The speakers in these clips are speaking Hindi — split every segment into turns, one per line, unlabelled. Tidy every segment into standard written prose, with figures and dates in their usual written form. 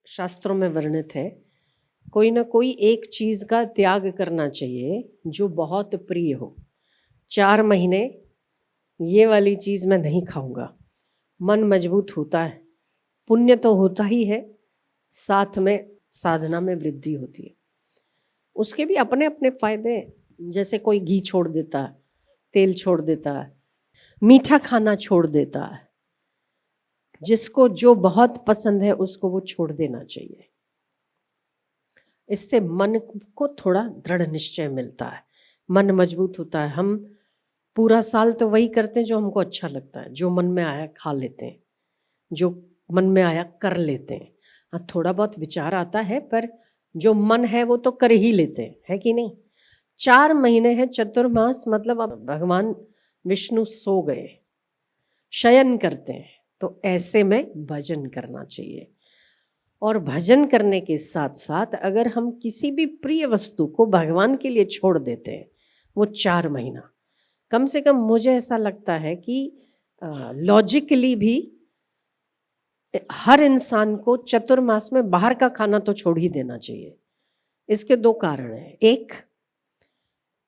शास्त्रों में वर्णित है, कोई ना कोई एक चीज का त्याग करना चाहिए जो बहुत प्रिय हो। 4 महीने ये वाली चीज मैं नहीं खाऊंगा। मन मजबूत होता है, पुण्य तो होता ही है, साथ में साधना में वृद्धि होती है। उसके भी अपने अपने फायदे हैं। जैसे कोई घी छोड़ देता है, तेल छोड़ देता है, मीठा खाना छोड़ देता है। जिसको जो बहुत पसंद है उसको वो छोड़ देना चाहिए। इससे मन को थोड़ा दृढ़ निश्चय मिलता है, मन मजबूत होता है। हम पूरा साल तो वही करते हैं जो हमको अच्छा लगता है, जो मन में आया खा लेते हैं, जो मन में आया कर लेते हैं। हाँ, थोड़ा बहुत विचार आता है, पर जो मन है वो तो कर ही लेते हैं, है कि नहीं। 4 महीने हैं चतुर्मास, मतलब अब भगवान विष्णु सो गए, शयन करते हैं, तो ऐसे में भजन करना चाहिए। और भजन करने के साथ साथ अगर हम किसी भी प्रिय वस्तु को भगवान के लिए छोड़ देते हैं, वो 4 महीना कम से कम, मुझे ऐसा लगता है कि लॉजिकली भी हर इंसान को चतुर्मास में बाहर का खाना तो छोड़ ही देना चाहिए। इसके 2 कारण हैं। एक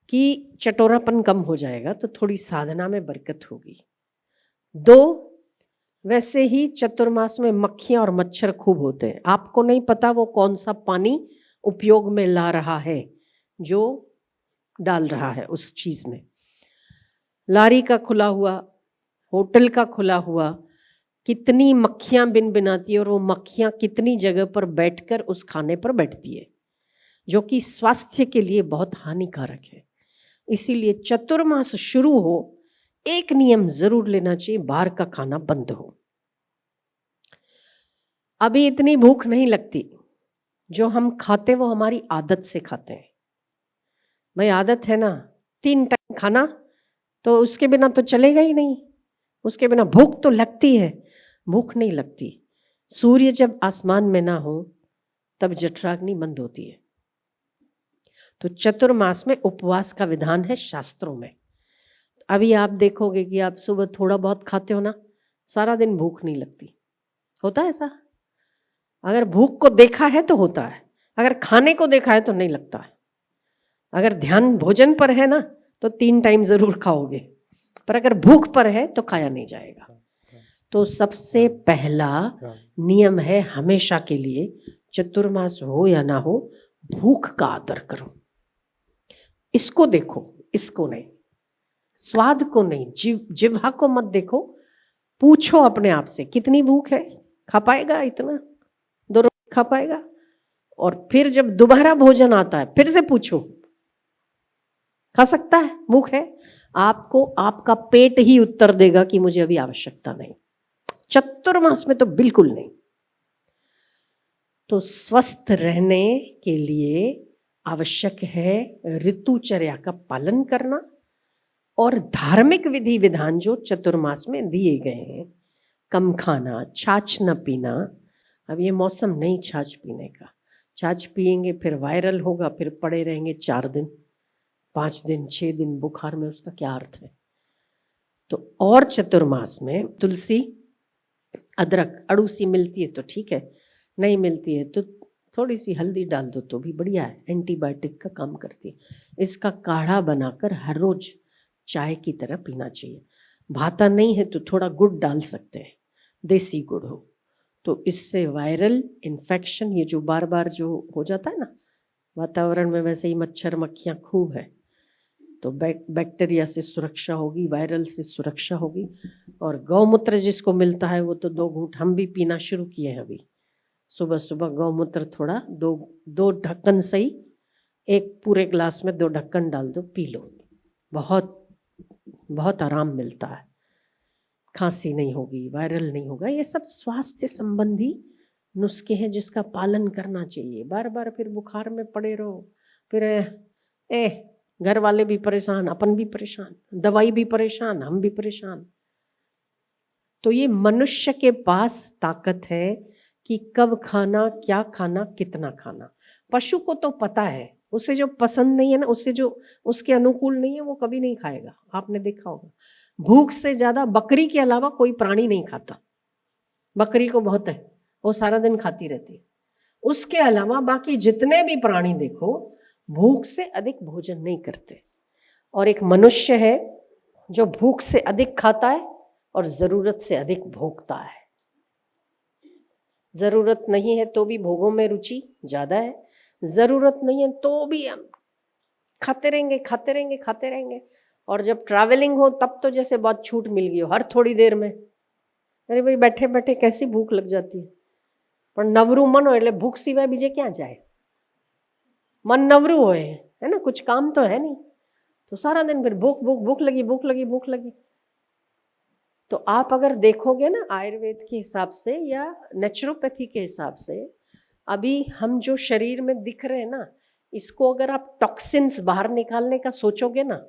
कि चटोरापन कम हो जाएगा तो थोड़ी साधना में बरकत होगी। 2, वैसे ही चतुर्मास में मक्खियां और मच्छर खूब होते हैं। आपको नहीं पता वो कौन सा पानी उपयोग में ला रहा है, जो डाल रहा है उस चीज में। लारी का खुला हुआ, होटल का खुला हुआ, कितनी मक्खियां बिन बिनाती है, और वो मक्खियां कितनी जगह पर बैठकर उस खाने पर बैठती है, जो कि स्वास्थ्य के लिए बहुत हानिकारक है। इसीलिए चतुर्मास शुरू हो, एक नियम जरूर लेना चाहिए, बाहर का खाना बंद हो। अभी इतनी भूख नहीं लगती, जो हम खाते वो हमारी आदत से खाते हैं। भाई आदत है ना 3 टाइम खाना, तो उसके बिना तो चलेगा ही नहीं। उसके बिना भूख तो लगती है, भूख नहीं लगती। सूर्य जब आसमान में ना हो तब जठराग्नि बंद होती है। तो चतुर्मास में उपवास का विधान है शास्त्रों में। अभी आप देखोगे कि आप सुबह थोड़ा बहुत खाते हो ना, सारा दिन भूख नहीं लगती। होता है ऐसा? अगर भूख को देखा है तो होता है, अगर खाने को देखा है तो नहीं लगता है। अगर ध्यान भोजन पर है ना तो 3 टाइम जरूर खाओगे, पर अगर भूख पर है तो खाया नहीं जाएगा। तो सबसे पहला नियम है हमेशा के लिए, चतुर्मास हो या ना हो, भूख का आदर करो। इसको देखो, इसको नहीं, स्वाद को नहीं, जिह्वा को मत देखो। पूछो अपने आप से कितनी भूख है, खा पाएगा इतना, 2 रोटी खा पाएगा। और फिर जब दोबारा भोजन आता है फिर से पूछो, खा सकता है, भूख है। आपको आपका पेट ही उत्तर देगा कि मुझे अभी आवश्यकता नहीं। चतुर्मास में तो बिल्कुल नहीं। तो स्वस्थ रहने के लिए आवश्यक है ऋतुचर्या का पालन करना, और धार्मिक विधि विधान जो चतुर्मास में दिए गए हैं, कम खाना, छाछ न पीना। अब ये मौसम नहीं छाछ पीने का, छाछ पिएंगे फिर वायरल होगा, फिर पड़े रहेंगे 4 दिन 5 दिन 6 दिन बुखार में, उसका क्या अर्थ है। तो और चतुर्मास में तुलसी, अदरक, अड़ूसी मिलती है तो ठीक है, नहीं मिलती है तो थोड़ी सी हल्दी डाल दो तो भी बढ़िया है, एंटीबायोटिक का काम करती है। इसका काढ़ा बनाकर हर रोज चाय की तरह पीना चाहिए। भाता नहीं है तो थोड़ा गुड़ डाल सकते हैं, देसी गुड़ हो तो। इससे वायरल इन्फेक्शन, ये जो बार बार जो हो जाता है ना वातावरण में, वैसे ही मच्छर मक्खियाँ खूब है, तो बैक्टीरिया से सुरक्षा होगी, वायरल से सुरक्षा होगी। और गौमूत्र जिसको मिलता है वो तो 2 घूंट हम भी पीना शुरू किए हैं अभी। सुबह सुबह गौमूत्र थोड़ा, 2 ढक्कन सही, 1 पूरे ग्लास में 2 ढक्कन डाल दो, पी लो। बहुत बहुत आराम मिलता है, खांसी नहीं होगी, वायरल नहीं होगा। ये सब स्वास्थ्य संबंधी नुस्खे हैं जिसका पालन करना चाहिए। बार बार फिर बुखार में पड़े रहो, फिर घर वाले भी परेशान, अपन भी परेशान, दवाई भी परेशान, हम भी परेशान। तो ये मनुष्य के पास ताकत है कि कब खाना, क्या खाना, कितना खाना। पशु को तो पता है, उसे जो पसंद नहीं है ना, उसे जो उसके अनुकूल नहीं है वो कभी नहीं खाएगा। आपने देखा होगा, भूख से ज्यादा बकरी के अलावा कोई प्राणी नहीं खाता। बकरी को बहुत है, वो सारा दिन खाती रहती है। उसके अलावा बाकी जितने भी प्राणी देखो भूख से अधिक भोजन नहीं करते, और एक मनुष्य है जो भूख से अधिक खाता है और जरूरत से अधिक भोगता है। जरूरत नहीं है तो भी भोगों में रुचि ज्यादा है, जरूरत नहीं है तो भी हम खाते रहेंगे खाते रहेंगे खाते रहेंगे। और जब ट्रैवलिंग हो तब तो जैसे बहुत छूट मिल गई हो हर थोड़ी देर में। अरे भाई बैठे बैठे कैसी भूख लग जाती है, पर नवरू मन हो એટલે भूख सिवाय बीजे क्या जाए। मन नवरू होए है ना, कुछ काम तो है नहीं, तो सारा दिन फिर भूख भूख भूख लगी भूख लगी भूख लगी। तो आप अगर देखोगे ना आयुर्वेद के हिसाब से या नेचुरोपैथी के हिसाब से, अभी हम जो शरीर में दिख रहे हैं ना, इसको अगर आप टॉक्सिन्स बाहर निकालने का सोचोगे ना,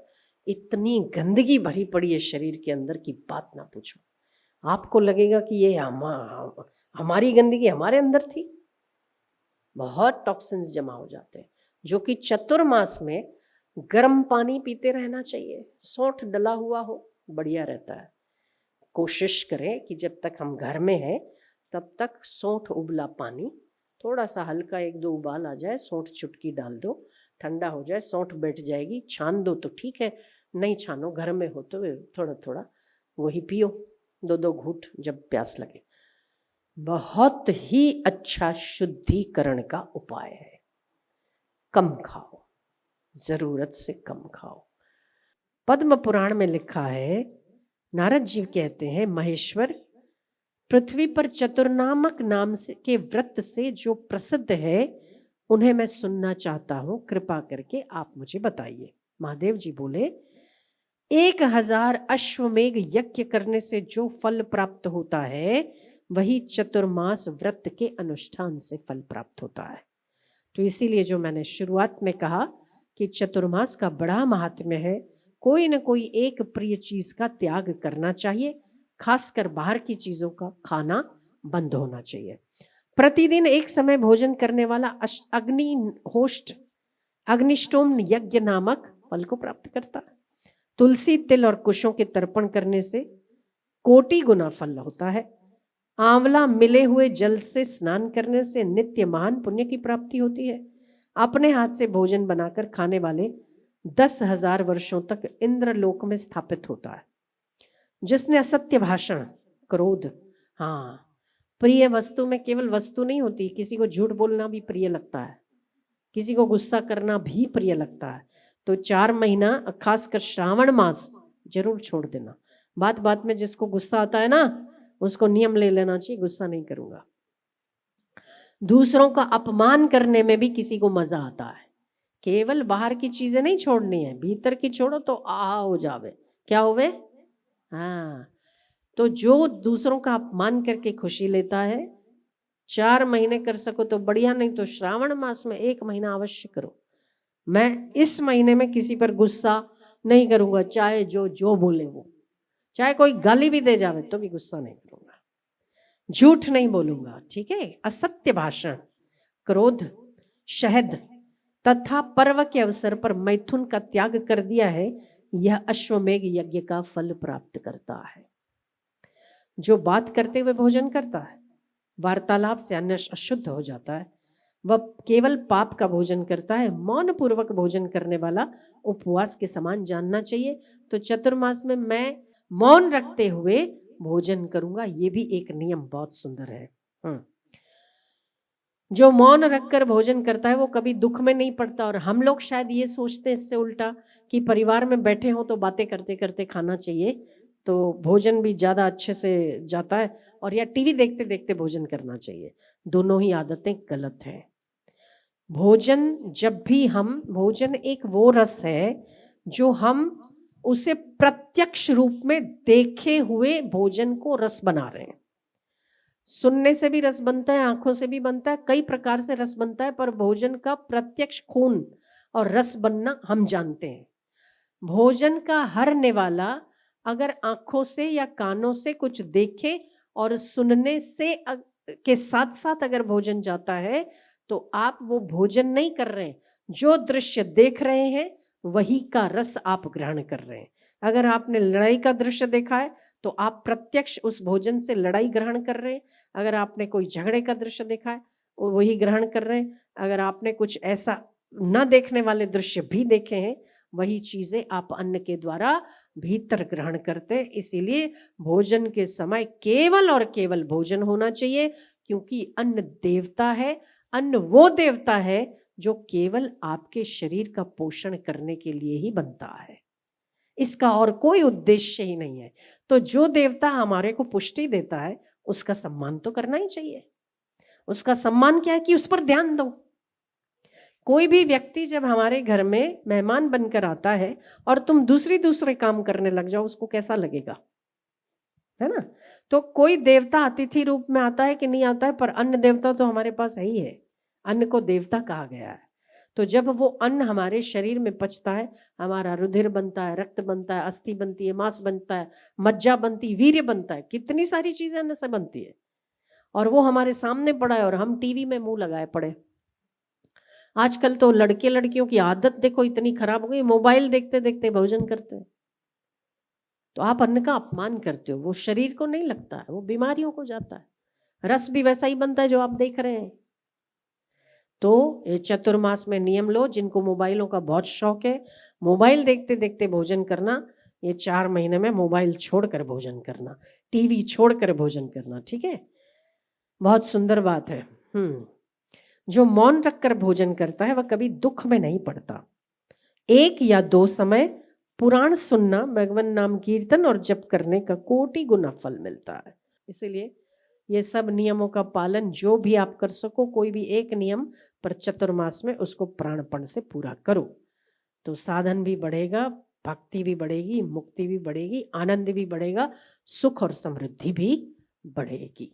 इतनी गंदगी भरी पड़ी है शरीर के अंदर की बात ना पूछो। आपको लगेगा कि ये हमारी गंदगी हमारे अंदर थी। बहुत टॉक्सिन्स जमा हो जाते हैं, जो कि चतुर्मास में गर्म पानी पीते रहना चाहिए। सौंठ डला हुआ हो बढ़िया रहता है। कोशिश करें कि जब तक हम घर में हैं तब तक सौंठ उबला पानी, थोड़ा सा हल्का 1-2 उबाल आ जाए, सौंठ चुटकी डाल दो, ठंडा हो जाए, सौंठ बैठ जाएगी, छान दो तो ठीक है, नहीं छानो, घर में हो तो थोड़ा थोड़ा वही पियो, 2-2 घूंट जब प्यास लगे। बहुत ही अच्छा शुद्धिकरण का उपाय है। कम खाओ, जरूरत से कम खाओ। पद्म पुराण में लिखा है, नारद जी कहते हैं, महेश्वर पृथ्वी पर चतुर्नामक नाम से के व्रत से जो प्रसिद्ध है उन्हें मैं सुनना चाहता हूं, कृपा करके आप मुझे बताइए। महादेव जी बोले, 1000 अश्वमेघ यज्ञ करने से जो फल प्राप्त होता है वही चतुर्मास व्रत के अनुष्ठान से फल प्राप्त होता है। तो इसीलिए जो मैंने शुरुआत में कहा कि चतुर्मास का बड़ा महात्म्य है। कोई न कोई एक प्रिय चीज का त्याग करना चाहिए, खासकर बाहर की चीजों का खाना बंद होना चाहिए। प्रतिदिन एक समय भोजन करने वाला अग्निष्टोम यज्ञ नामक फल को प्राप्त करता है। तुलसी, तिल और कुशों के तर्पण करने से कोटि गुना फल होता है। आंवला मिले हुए जल से स्नान करने से नित्य महान पुण्य की प्राप्ति होती है। अपने हाथ से भोजन बनाकर खाने वाले 10,000 वर्षों तक इंद्रलोक में स्थापित होता है। जिसने असत्य भाषण, क्रोध, हाँ, प्रिय वस्तु में केवल वस्तु नहीं होती, किसी को झूठ बोलना भी प्रिय लगता है, किसी को गुस्सा करना भी प्रिय लगता है। तो 4 महीना खासकर श्रावण मास जरूर छोड़ देना। बात बात में जिसको गुस्सा आता है ना, उसको नियम ले लेना चाहिए, गुस्सा नहीं करूंगा। दूसरों का अपमान करने में भी किसी को मजा आता है। केवल बाहर की चीजें नहीं छोड़नी है, भीतर की छोड़ो तो आहा हो जावे। क्या होवे? हाँ, तो जो दूसरों का अपमान करके खुशी लेता है, 4 महीने कर सको तो बढ़िया, नहीं तो श्रावण मास में 1 महीना अवश्य करो। मैं इस महीने में किसी पर गुस्सा नहीं करूंगा, चाहे जो बोले वो, चाहे कोई गाली भी दे जावे तो भी गुस्सा नहीं करूंगा, झूठ नहीं बोलूंगा, ठीक है। असत्य भाषण, क्रोध, शहद तथा पर्व के अवसर पर मैथुन का त्याग कर दिया है, यह अश्वमेघ यज्ञ का फल प्राप्त करता है। जो बात करते हुए भोजन करता है, वार्तालाप से अन्न अशुद्ध हो जाता है, वह केवल पाप का भोजन करता है। मौन पूर्वक भोजन करने वाला उपवास के समान जानना चाहिए। तो चतुर्मास में मैं मौन रखते हुए भोजन करूंगा, ये भी एक नियम बहुत सुंदर है। जो मौन रखकर भोजन करता है वो कभी दुख में नहीं पड़ता। और हम लोग शायद ये सोचते हैं इससे उल्टा कि परिवार में बैठे हो तो बातें करते करते खाना चाहिए, तो भोजन भी ज़्यादा अच्छे से जाता है, और या टीवी देखते देखते भोजन करना चाहिए। दोनों ही आदतें गलत हैं। भोजन एक वो रस है जो हम उसे प्रत्यक्ष रूप में देखे हुए भोजन को रस बना रहे हैं। सुनने से भी रस बनता है, आंखों से भी बनता है, कई प्रकार से रस बनता है, पर भोजन का प्रत्यक्ष खून और रस बनना हम जानते हैं। भोजन का हरने वाला अगर आंखों से या कानों से कुछ देखे और सुनने से के साथ साथ अगर भोजन जाता है तो आप वो भोजन नहीं कर रहे हैं, जो दृश्य देख रहे हैं वही का रस आप ग्रहण कर रहे हैं। अगर आपने लड़ाई का दृश्य देखा है तो आप प्रत्यक्ष उस भोजन से लड़ाई ग्रहण कर रहे हैं। अगर आपने कोई झगड़े का दृश्य देखा है वही ग्रहण कर रहे हैं। अगर आपने कुछ ऐसा न देखने वाले दृश्य भी देखे हैं, वही चीजें आप अन्न के द्वारा भीतर ग्रहण करते हैं। इसीलिए भोजन के समय केवल और केवल भोजन होना चाहिए, क्योंकि अन्न देवता है। अन्न वो देवता है जो केवल आपके शरीर का पोषण करने के लिए ही बनता है, इसका और कोई उद्देश्य ही नहीं है। तो जो देवता हमारे को पुष्टि देता है, उसका सम्मान तो करना ही चाहिए। उसका सम्मान क्या है कि उस पर ध्यान दो। कोई भी व्यक्ति जब हमारे घर में मेहमान बनकर आता है और तुम दूसरे काम करने लग जाओ, उसको कैसा लगेगा, है ना? तो कोई देवता अतिथि रूप में आता है कि नहीं आता है, पर अन्न देवता तो हमारे पास है ही है। अन्न को देवता कहा गया है। तो जब वो अन्न हमारे शरीर में पचता है, हमारा रुधिर बनता है, रक्त बनता है, अस्थि बनती है, मांस बनता है, मज्जा बनती, वीर्य बनता है, कितनी सारी चीजें अन्न से बनती है। और वो हमारे सामने पड़ा है और हम टीवी में मुंह लगाए पड़े। आजकल तो लड़के लड़कियों की आदत देखो इतनी खराब हो गई, मोबाइल देखते देखते भोजन करते हैं। तो आप अन्न का अपमान करते हो, वो शरीर को नहीं लगता है, वो बीमारियों को जाता है। रस भी वैसा ही बनता है जो आप देख रहे हैं। तो ये चतुर्मास में नियम लो। जिनको मोबाइलों का बहुत शौक है, मोबाइल देखते देखते भोजन करना, ये 4 महीने में मोबाइल छोड़कर भोजन करना, टीवी छोड़कर भोजन करना, ठीक है? बहुत सुंदर बात है। जो मौन रखकर भोजन करता है वह कभी दुख में नहीं पड़ता। 1 या 2 समय पुराण सुनना, भगवान नाम कीर्तन और जप करने का कोटि गुना फल मिलता है। इसीलिए ये सब नियमों का पालन जो भी आप कर सको, कोई भी एक नियम पर चतुर्मास में उसको प्राणपण से पूरा करो, तो साधन भी बढ़ेगा, भक्ति भी बढ़ेगी, मुक्ति भी बढ़ेगी, आनंद भी बढ़ेगा, सुख और समृद्धि भी बढ़ेगी।